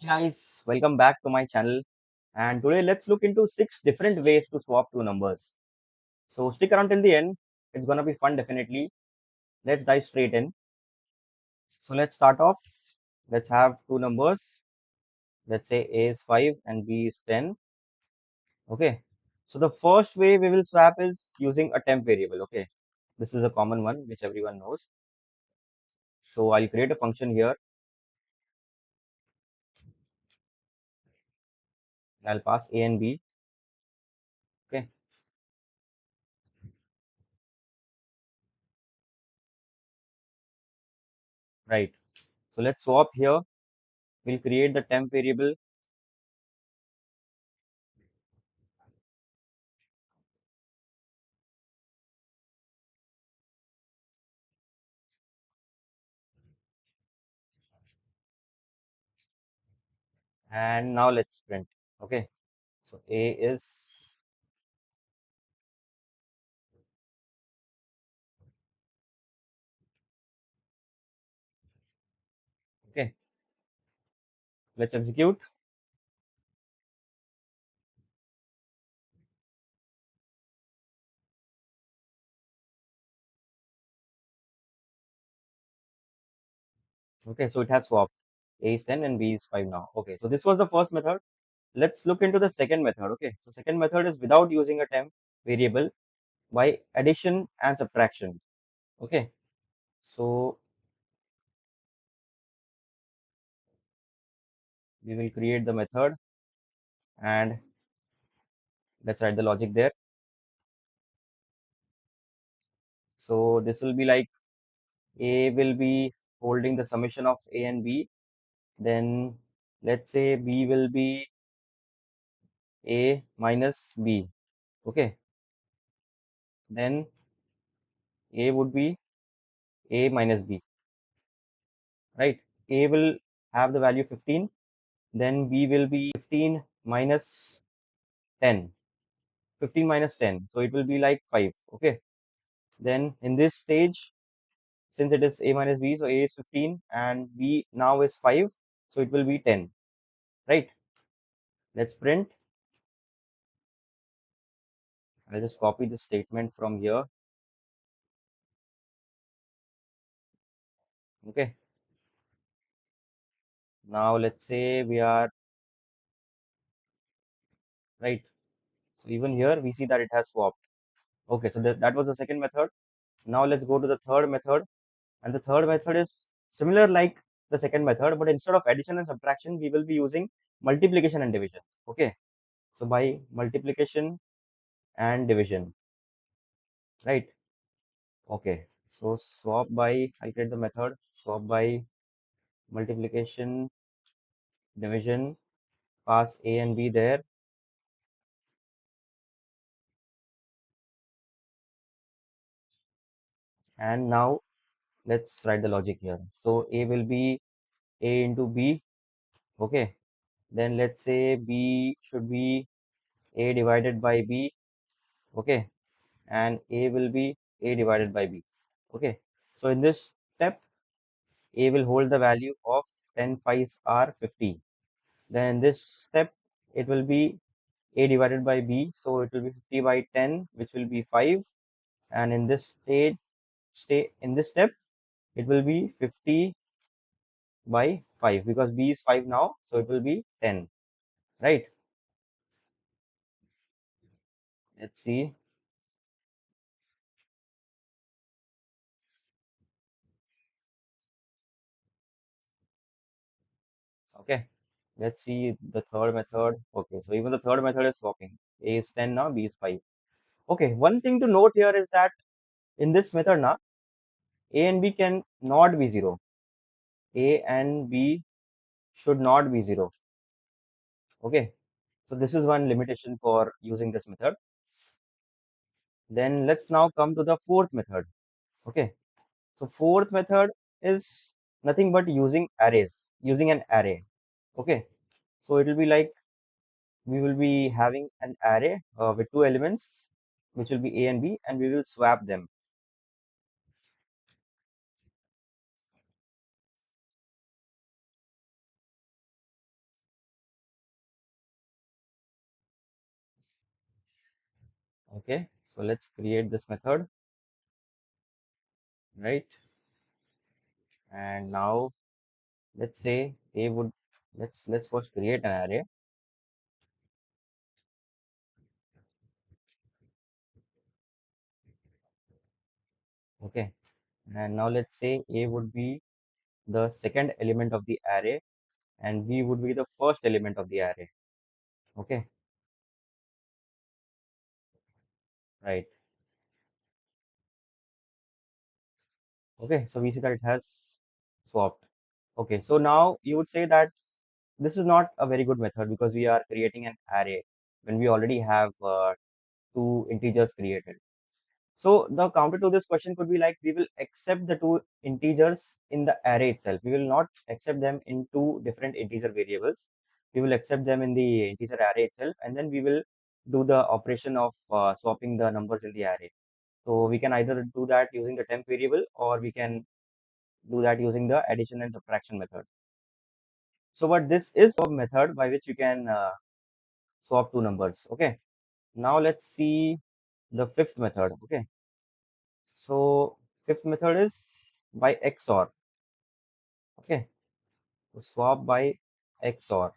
Hey guys, welcome back to my channel. And today let's look into 6 different ways to swap two numbers. So stick around till the end. It's gonna be fun definitely. Let's dive straight in. So let's start off. Let's have two numbers. Let's say A is 5 and B is 10. Okay. So the first way we will swap is using a temp variable. Okay. This is a common one which everyone knows. So I'll create a function here. I'll pass A and B. Okay. Right. So let's swap here. We'll create the temp variable and now let's print. Okay. So A is okay. Let's execute. Okay, so it has swapped. A is 10 and B is 5 now. Okay, so this was the first method. Let's look into the second method. Okay, so second method is without using a temp variable by addition and subtraction. Okay, so we will create the method and let's write the logic there. So this will be like A will be holding the summation of A and B. Then let's say B will be A minus B. Okay, then A would be A minus B, right? A will have the value 15, then B will be 15 minus 10, 15 minus 10. So it will be like 5, okay? Then in this stage, since it is A minus B, so A is 15 and B now is 5, so it will be 10, right? Let's print. I'll just copy the statement from here, okay? Now let's say we are, right? So even here, we see that it has swapped. Okay, so that was the second method. Now let's go to the third method. And the third method is similar like the second method, but instead of addition and subtraction, we will be using multiplication and division. Okay. So by multiplication and division, right? Okay. So swap by, I create the method, swap by multiplication, division, pass A and B there. And now let's write the logic here. So A will be A into B. Okay. Then let's say B should be A divided by B. Okay, and A will be A divided by B. Okay, so in this step, A will hold the value of 10 5s are 50. Then in this step, it will be A divided by B, so it will be 50 by 10, which will be 5. And in this in this step, it will be 50 by 5 because B is 5 now, so it will be 10, right? Let's see. Okay, let's see the third method. Okay, so even the third method is swapping. A is 10 now, B is 5. Okay, one thing to note here is that in this method now, A and B can not be 0. A and B should not be 0. Okay, so this is one limitation for using this method. Then let's now come to the fourth method. Okay, so fourth method is nothing but using arrays, using an array. Okay, so it will be like we will be having an array with two elements, which will be A and B, and we will swap them. Okay, so let's create this method, right? And now let's say a would, let's first create an array. Okay, and now let's say a would be the second element of the array and b would be the first element of the array. Okay, right. Okay, so we see that it has swapped. Okay, so now you would say that this is not a very good method because we are creating an array when we already have two integers created. So the counter to this question could be like we will accept the two integers in the array itself. We will not accept them in two different integer variables. We will accept them in the integer array itself, and then we will do the operation of swapping the numbers in the array. So we can either do that using the temp variable, or we can do that using the addition and subtraction method. So but this is a method by which you can swap two numbers. Okay. Now let's see the fifth method. Okay. So fifth method is by XOR. Okay. So swap by XOR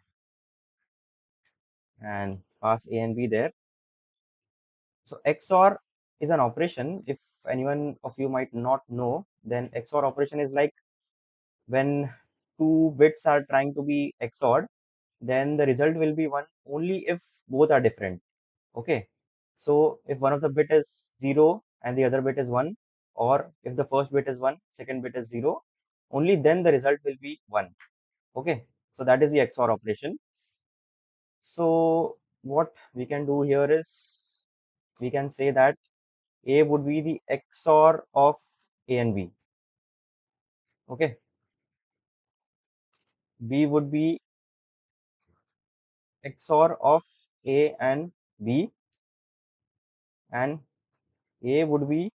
and pass A and B there. So XOR is an operation. If anyone of you might not know, then XOR operation is like when two bits are trying to be XORed, then the result will be one only if both are different. Okay. So if one of the bit is 0 and the other bit is 1, or if the first bit is 1, second bit is 0, only then the result will be 1. Okay. So that is the XOR operation. So what we can do here is we can say that A would be the XOR of A and B. Okay. B would be XOR of A and B, and A would be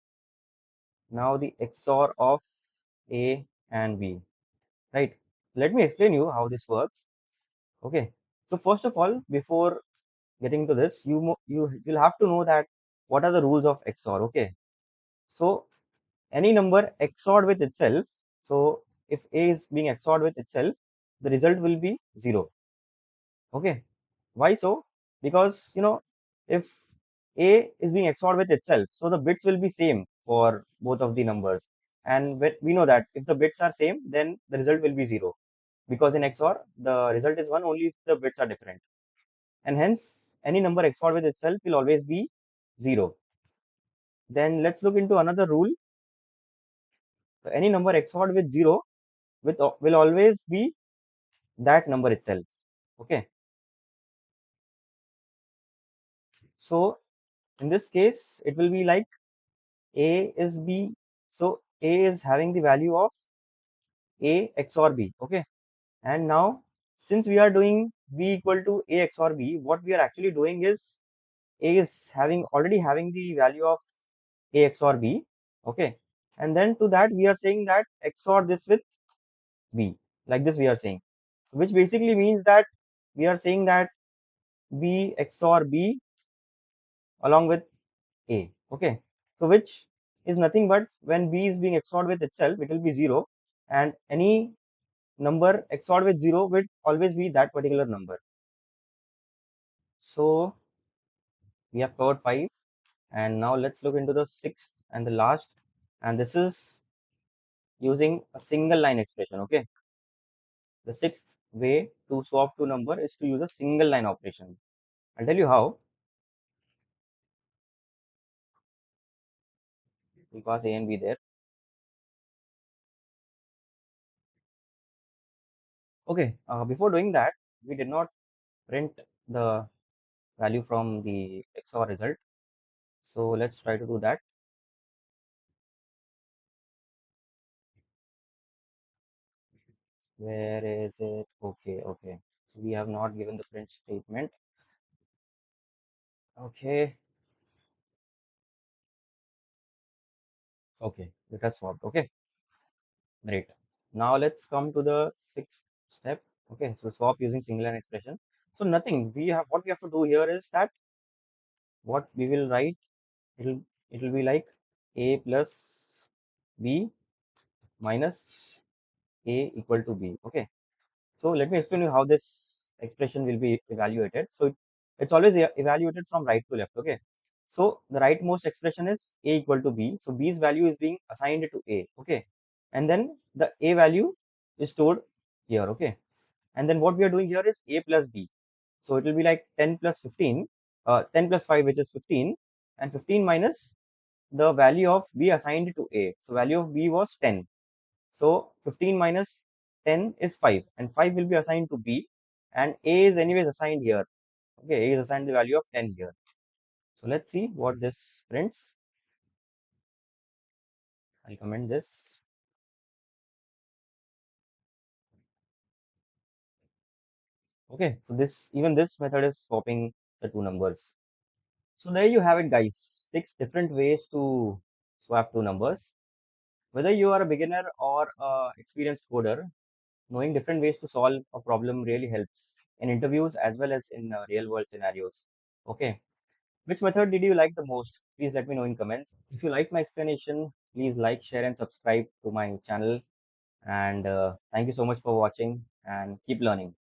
now the XOR of A and B, right? Let me explain you how this works. Okay. So first of all, before getting to this, you will have to know that what are the rules of XOR. Okay. So any number XORed with itself. So if A is being XORed with itself, the result will be 0. Okay. Why so? Because if A is being XORed with itself, so the bits will be same for both of the numbers. And we know that if the bits are same, then the result will be 0. Because in XOR, the result is 1 only if the bits are different. And hence, any number XORed with itself will always be 0. Then let's look into another rule. So any number XORed with 0 will always be that number itself. Okay. So in this case, it will be like A is B. So A is having the value of A XOR B. Okay. And now, since we are doing B equal to A XOR B, what we are actually doing is A is already having the value of A XOR B. Okay. And then to that, we are saying that XOR this with B. Like this, we are saying, which basically means that we are saying that B XOR B along with A. Okay. So which is nothing but when B is being XORed with itself, it will be 0. And any number XORed with 0 will always be that particular number. So we have covered 5. And now let's look into the sixth and the last. And this is using a single line expression. Okay. The sixth way to swap two number is to use a single line operation. I'll tell you how. We pass A and B there. Okay. Before doing that, we did not print the value from the XOR result. So let's try to do that. Where is it? Okay, okay. We have not given the print statement. Okay, okay. It has swapped. Okay, great. Now let's come to the sixth step. Okay, so swap using single line expression. So nothing. What we have to do here is that what we will write, it'll it'll be like a plus b minus a equal to b. Okay, so let me explain you how this expression will be evaluated. So it's always evaluated from right to left. Okay, so the rightmost expression is a equal to b. So b's value is being assigned to a. Okay, and then the a value is stored here. Okay, and then what we are doing here is a plus b. So it will be like 10 plus 15, 10 plus 5, which is 15, and 15 minus the value of b assigned to a. So value of b was 10. So 15 minus 10 is 5, and 5 will be assigned to b, and a is anyways assigned here. Okay, a is assigned the value of 10 here. So let's see what this prints. I'll comment this. Okay, so this method is swapping the two numbers. So there you have it, guys. 6 different ways to swap two numbers. Whether you are a beginner or a experienced coder, knowing different ways to solve a problem really helps in interviews as well as in real world scenarios. Okay. Which method did you like the most? Please let me know in comments. If you like my explanation, please like, share, and subscribe to my channel. And thank you so much for watching and keep learning.